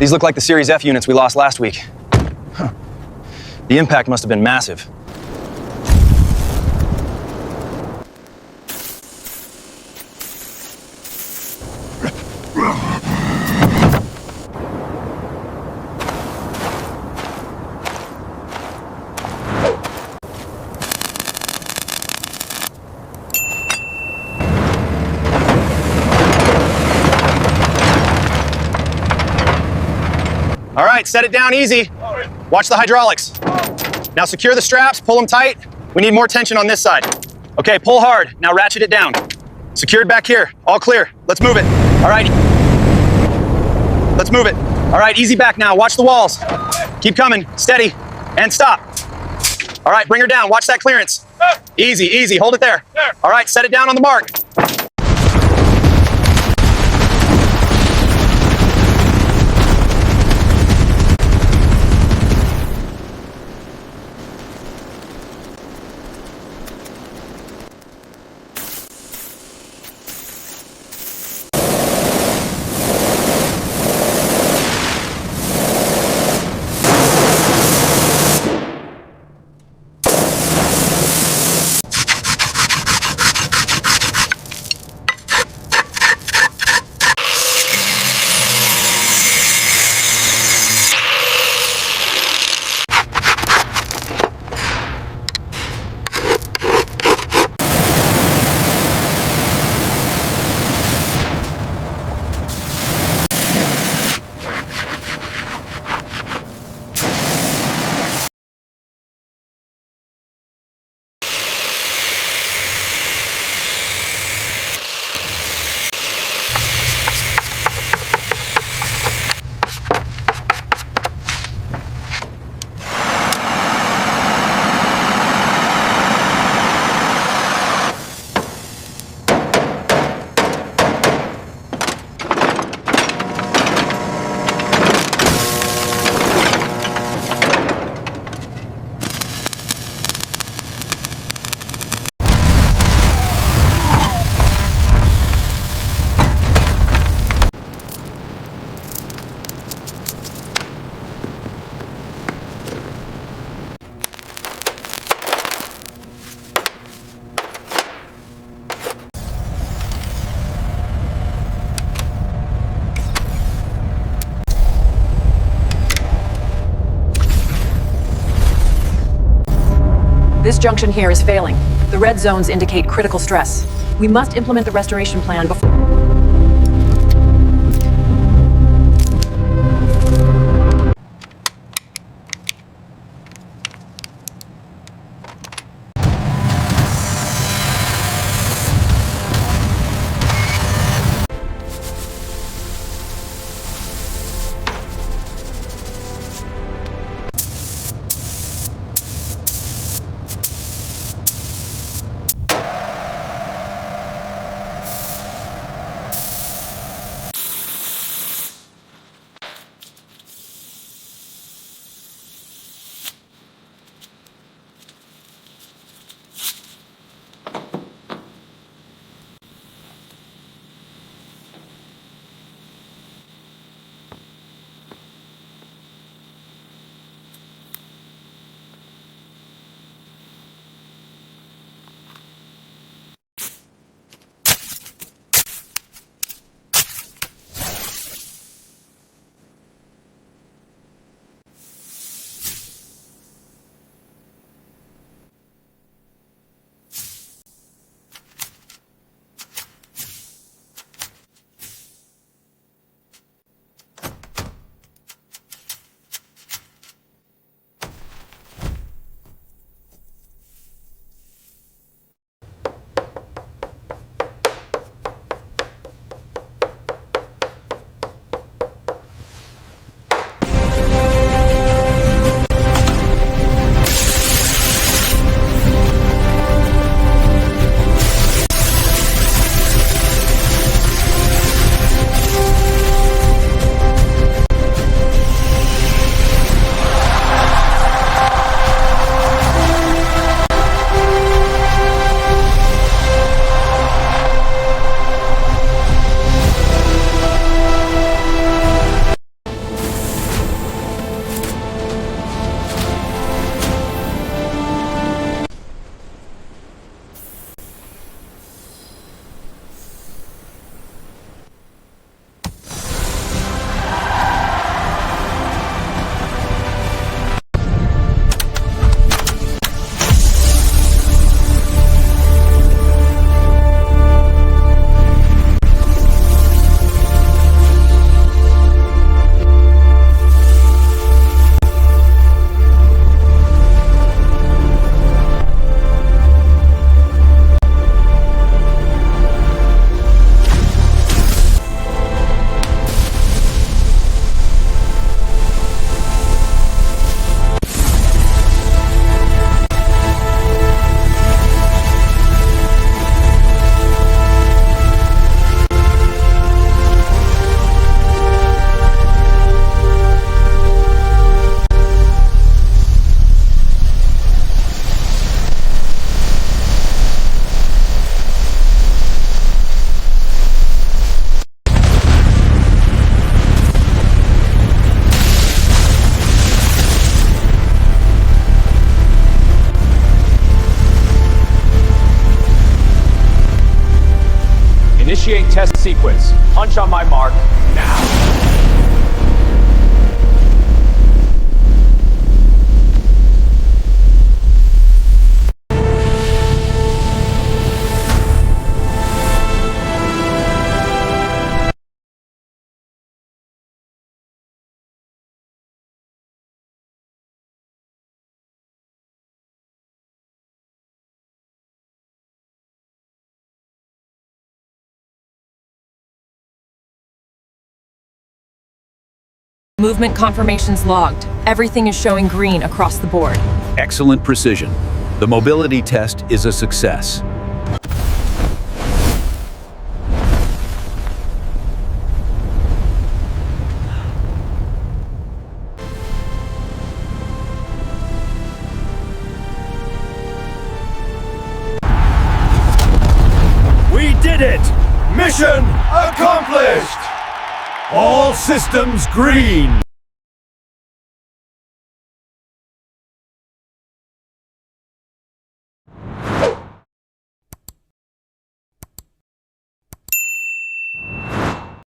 These look like the Series F units we lost last week. Huh. The impact must have been massive. All right, set it down easy. Watch the hydraulics. Now secure the straps, pull them tight. We need more tension on this side. Okay, pull hard. Now ratchet it down. Secured back here. All clear. Let's move it. All right. Let's move it. All right, easy back now. Watch the walls. Keep coming. Steady. And stop. All right, bring her down. Watch that clearance. Easy, easy. Hold it there. All right, set it down on the mark. This junction here is failing. The red zones indicate critical stress. We must implement the restoration plan before... Initiate test sequence. Punch on my mark, now. Movement confirmations logged. Everything is showing green across the board. Excellent precision. The mobility test is a success. We did it! Mission accomplished! All systems green!